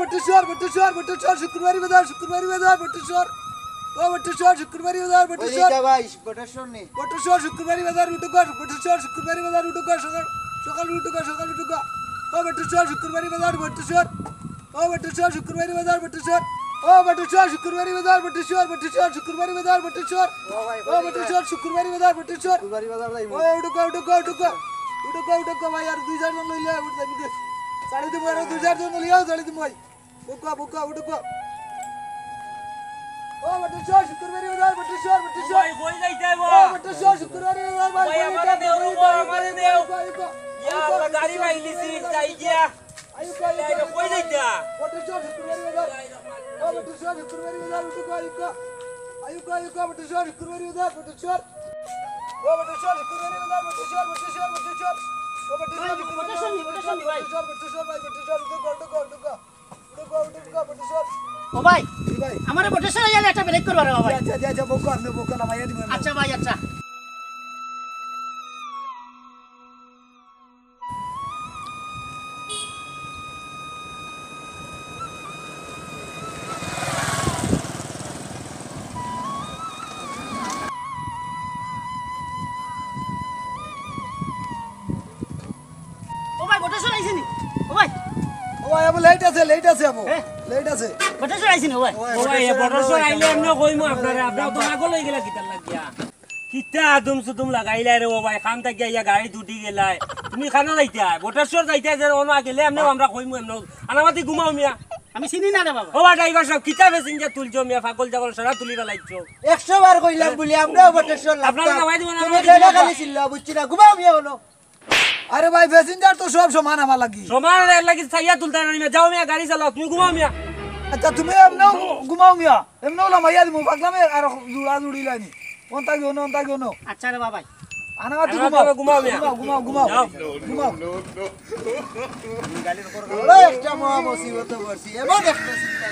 বটেশ্বর বটেশ্বর বটেশ্বর শুক্রবারই বাজার বটেশ্বর ও বটেশ্বর শুক্রবারই বাজার বটেশ্বর ভাই বটেশ্বর নেই বটেশ্বর শুক্রবারই বাজার উঠুকা বটেশ্বর শুক্রবারই বাজার উঠুকা সকাল উঠুকা ও বটেশ্বর শুক্রবারই বাজার বটেশ্বর ও বটেশ্বর শুক্রবারই বাজার বটেশ্বর ও বটেশ্বর শুক্রবারই বাজার বটেশ্বর শুক্রবারই বাজার বটেশ্বর ও বটেশ্বর শুক্রবারই বাজার বটেশ্বর ও উঠুকা ভাই আর 2000 জন লইলে উঠতে দিকে সাড়ে দিন আর 2000 জন লইয়া সাড়ে দিন ভাই বুকা উঠুকা ও বটেশ্বর শুক্রবারই বাজার বটেশ্বর ভাই কই যাইতে ও বটেশ্বর শুক্রবারই বাজার ভাই আমারে দেও ইয়া আমরা গাড়ি বাইলিছি যাই গিয়া কই যাইতা বটেশ্বর শুক্রবারই বাজার ও বটেশ্বর শুক্রবারই বাজার উঠুকা আয়ুকা বটেশ্বর শুক্রবারই বাজার বটেশ্বর ও বটেশ্বর শুক্রবারই বাজার বটেশ্বর ও বটেশ্বর বটেশ্বর ও ভাই আমারে বটেশ্বর আইলে একটা ব্রেক করবা রে ভাই আচ্ছা বকো না ভাই দিবেন আচ্ছা ভাই আচ্ছা ও ভাই বটেশ্বর আইছিনি ও ভাই আবু লেট আছে আবু লেট আছে বটেশ্বর আইছিনি ও ভাই ও ভাই বড়শ্বর আইলে এমন কইমু আপনারে আপনারা তো আগল হই গেলা কিতার লাগিয়া কিতা দুম লাগাইলা রে ও ভাই খান তাক গিয়া গাড়ি দুটি গেলাই তুমি খানা যাইতা বড়শ্বর যাইতা যে ওনা গেলে এমন আমরা কইমু এমন আনামাতি ঘুমাও মিয়া আমি চিনি না রে বাবা ও ভাই ড্রাইভার সব কিতা প্যাসেঞ্জার তুলছো মিয়া পাগল জাগল সারা তুলি বেলাইছো 100 বার কইলাম বলি আমরা বটেশ্বর আপনারা নামাই দিবেন তুমি জায়গা খালি ছিল বুঝছি না ঘুমাও মিয়া হলো আরে ভাই প্যাসেঞ্জার তো সব সমান আমার লাগি সমান লাগি চাইয়া তুলতা না মিয়া যাও মিয়া গাড়ি চালাও তুমি ঘুমাও মিয়া আচ্ছা তুমি এমনও ঘুমাও মিয়া এমনও লামাইয়া দিমু পাগলামে আর জুড়ি লাইনি অন্তা গনো আচ্ছা রে বাবা আনামাতি ঘুমাও মিয়া ঘুমাও যাও বড় একটা মহা মুসিবত পড়ছি এমন একটা চিন্তা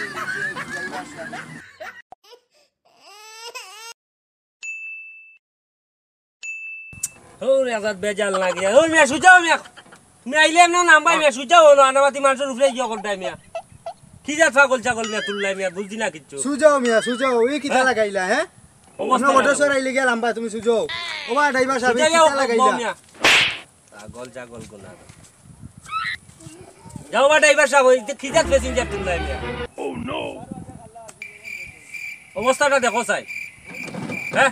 ও আজাদ বেজাল লাগিয়া ও মিয়া সুজাও মিয়া তুমি আইলে এমন নাম্বাই মিয়া সুজাও হলো আনামাতি মানুষের উপরে গিয়া করতাই মিয়া কি যা পাগল ছাগল মিয়া তুললাই মিয়া বুঝদি না কিচ্ছু সুজাও মিয়া সুজাও এই কিটা লাগাইলা হ্যাঁ অবস্থা বটেশ্বর আইলে গিয়া লাম্বা তুমি সুজাও ও বা ড্রাইভার সাহেব সুজাও কিটা লাগাইলা মিয়া পাগল ছাগল কোনা যাও বা ড্রাইভার সাহেব ওই খিজাত প্যাসেঞ্জার তুললাই মিয়া ও নো অবস্থাটা দেখো চাই হ্যাঁ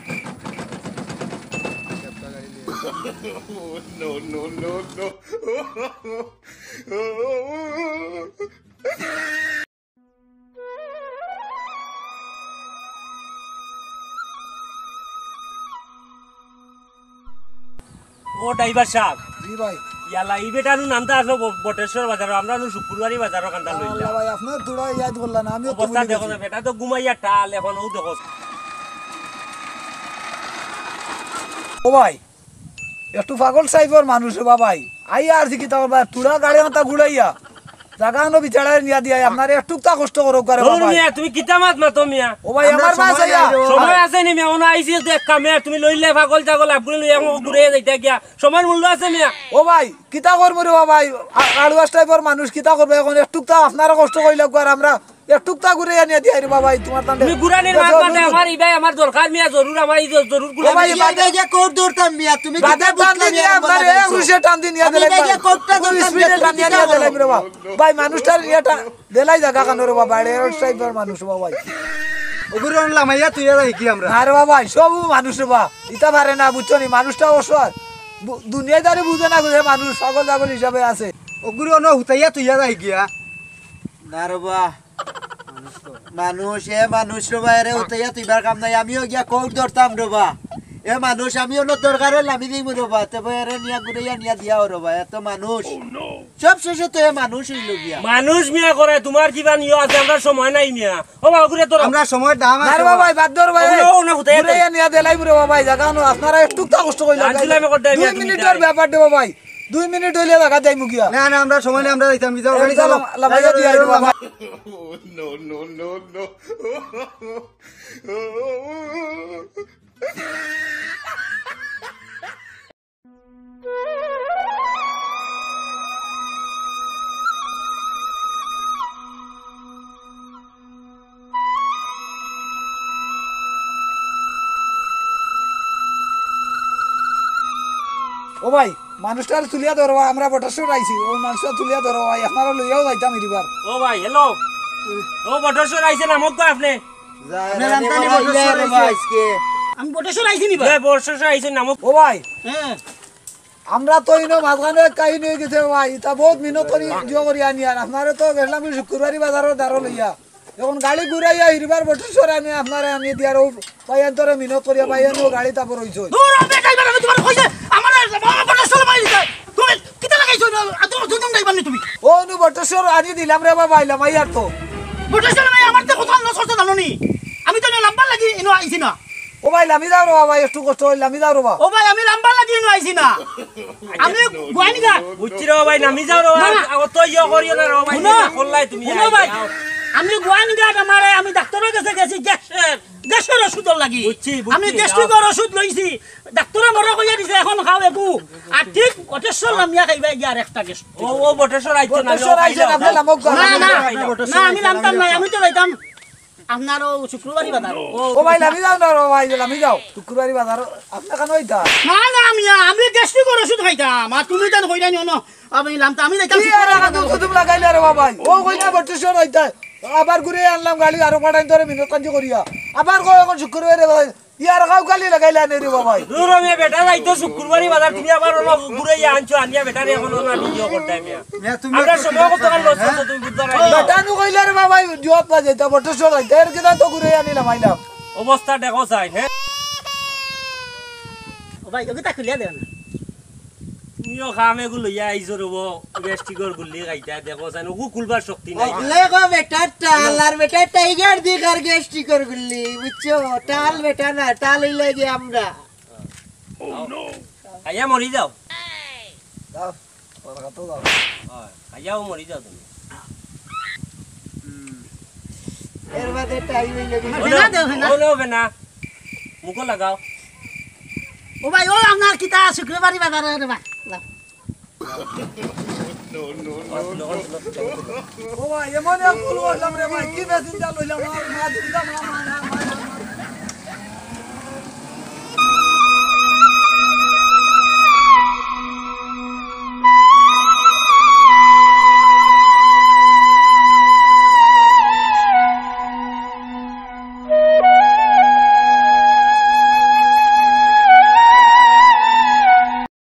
ও ড্রাইভার সাহেব জি ভাই ইয়ালা এই বেটারু নামটা আসলো বটেশ্বর বাজার আমরা শুক্রবারই বাজারও কান্দা আল্লাহ লইলাম ভাই আপনার তোরা ইয়াদ করলেন আমিও তো অবস্থা ভুলে দেখো গেছি। না বেটা তো ঘুমাইয়া টাল এখন ও দেখো ও ভাই একটু পাগল সাইবর মানুষ বা ভাই আই আর কি তা ভাই তোরা গাড়ি মাথা ঘুরাইয়া জাগানো বিচারায় নিয়া দিয়া আপনার একটু তা কষ্ট করো করে ধর ভাই মিয়া তুমি কিতা মাত মাতো মিয়া ও ভাই আমার মাছ আইয়া সময় আছে নি মিয়া ওনা আইছি দেখ কামে তুমি লইলে পাগল ছাগল আপনি লইয়া ঘুরে যাইতা গিয়া সময় মূল্য আছে মিয়া ও ভাই কিতা করবো রে ভাই আড়ুয়াস টাইপের মানুষ কিতা করবে এখন একটু তা আপনারা কষ্ট কইলে আর আমরা একটু তা ঘুরে নিয়ে দিয়া রে ভাই তোমার তান্ডে তুমি গুরানির মাত মাতে আমার ইবাই আমার দরকার মিয়া জরুর আমার এই জরুর গুলা ও ভাই, ইয়া গিয়া কোট দৌড়তাম মিয়া তুমি বাদে টান দিয়ে নিয়ে আপনার এক হুশে টান দিয়ে নিয়ে দিলাই আমি কোটটা ধরতাম, স্পিডে টান দিয়ে নিয়ে দিলাই রে ভাই ভাই মানুষটার এটা দেলাই জায়গা কান রে ভাই আড়ুয়াস টাইপের মানুষ ভাই ওগুলো লামাইয়া তুই আর কি আমরা আরে বাবা সব মানুষ বা ইটা পারে না বুঝছো নি মানুষটা অসহায় দুনিয়াদারি বুঝে না বুঝে মানুষ পাগল ছাগল হিসাবে আছে ওগুলো ন হুতাইয়া তুই আর গিয়া না রবা মানুষ রবা এরে হুতাইয়া তুইবার কাম নাই আমিও গিয়া কোট ধরতাম রবা এ মানুষ আমিও নো দরকারে লামি দিই রবা তবে এরে নিয়া গুড়াইয়া নিয়া দিয়াও রবা এত মানুষ সব শেষে তো এ মানুষ হইল গিয়া মানুষ মিয়া করে তোমার কিবা নিয় আছে আমরা সময় নাই মিয়া ও বাগুরে তোর আমরা সময় দাম আরে বাবা বাদ ধর ভাই ওগুলো না হুতাইয়া ঘুরে নিয়ে দেলাই রে বাবা জায়গা নো আপনারা একটু তা কষ্ট কইলা আজকে আমি করতে 2 মিনিটের ব্যাপার দেব ভাই 2 মিনিট হইলে জায়গা যাই মুখিয়া না না আমরা সময় নেই আমরা যাইতাম কি যাও গাড়ি চালাও লামাইয়া দিয়া রে বাবা ও ভাই মানুষটার তুলিয়া ধরো আমরা বটাসর আইছি ওই মানুষটা তুলিয়া ধরো ভাই আপনারা লইয়াও যাইতাম এরিবার ও ভাই হ্যালো ও বটেশ্বর আইছেন আমক কয় আপনি আমি বটেশ্বর আইছি নি এ বটেশ্বর আইছেন আমক ও ভাই হ্যাঁ আমরা তো ইনো মাঝখানে কাহিনী হয়ে গেছে ভাই তা বহুত মিনত করি জিও করি আনি আর আপনারা তো গেলাম শুক্রবারই বাজারের দ্বারো লইয়া এখন গাড়ি ঘুরাইয়া হিরবার বটেশ্বর আনি আপনারা আনি দিয়ার ও পাইয়ান্তরে মিনত করিয়া পাইয়ানো গাড়ি তারপর হইছে দূর হবে ড্রাইভার আমি তোমার কইছে আমার বটেশ্বর মারি দিছে তুমি কিতা লাগাইছো তুমি ড্রাইভার নি তুমি ও নু বটেশ্বর আনি দিলাম রে বাবা আইলাম আইয়ার তো বটেশ্বর মারি আমার তো কথা নষ্ট জানো নি আমি তো লাম্বার লাগি এনো আইছি না ও ভাই লামি যাও রে বাবা একটু কষ্ট হইল লামি যাও রে বাবা ও ভাই আমি লাম্বার লাগি এনো আইছি না আমি গোয়ানিগা বুঝছি রে ভাই নামি যাও রে ও তো ইয়া করিও না রে ভাই কল্লাই তুমি শুনো ভাই আমি গোয়ানিগা আমারে আমি ডাক্তারের কাছে গেছি গ্যাসের ওষুধ লাগি বুঝছি, আমি গ্যাস্ট্রিকের ওষুধ লইছি ডাক্তারে মরে কইয়া দিছে এখন খাও একু আর ঠিক বটেশ্বর নামিয়া খাইবা ইয়ার একটা গ্যাস ও বটেশ্বর আইছেন না বটেশ্বর আইছেন আপনি লামক না না না আমি নামতাম না আমি তো যাইতাম আপনারও শুক্রবারই বাজার ও ভাই লামি যাও না রে ভাই লামি যাও শুক্রবারই বাজার আপনি কেন হইতা না না আমি গ্যাস্ট্রিকের ওষুধ খাইতাম আর তুমি তো কইরা নিও না আমি নামতাম আমি যাইতাম কি আর আগে কদম লাগাইলা রে বাবা ও কইনা বটেশ্বর হইতা আবার ঘুরে আনলাম গাড়ি আরো কটাইন ধরে মিনত কাঞ্জ করিয়া আবার কই এখন শুক্রবারে ইয়ার গাও গালি লাগাইলা নে রে বাবা দূর আমি বেটা যাইতো শুক্রবারই বাজার তুমি আবার ওনা ঘুরে আনছো আনিয়া বেটারে এখন ওনা ভিডিও করতে মিয়া আমরা সময় কত কাল লস তুমি বুঝতে না বেটা নু কইলা রে বাবা জবাব পা যাইতা বটেশ্বর হইতা এর কিনা তো ঘুরে আনিলাম আইলাম অবস্থা দেখো চাই হ্যাঁ ও ভাই ওকে তা খুলিয়া দেন তুমিও খামে গুলো ইয়া আইছো রব গ্যাস্ট্রিকর গুলি খাইতা দেখো চাই ওকু খুলবার শক্তি নাই লেগো বেটা টাল আর বেটা টাইগার দিগার গ্যাস্ট্রিকর গুলি বুঝছো টাল বেটা না টাল হইলে গে আমরা আইয়া মরি যাও যাও ওরা তো যাও আইয়াও মরি যাও তুমি এর বাদে টাইম হইলে গে না দেও না ও হবে না মুখো লাগাও ও ভাই ও আপনার কিতা শুক্রবারই বাজার রে ভাই ও ভাই এমন এক ফুল হইলাম রে ভাই কি বেশিন যা লইলাম আর মা দিদা মা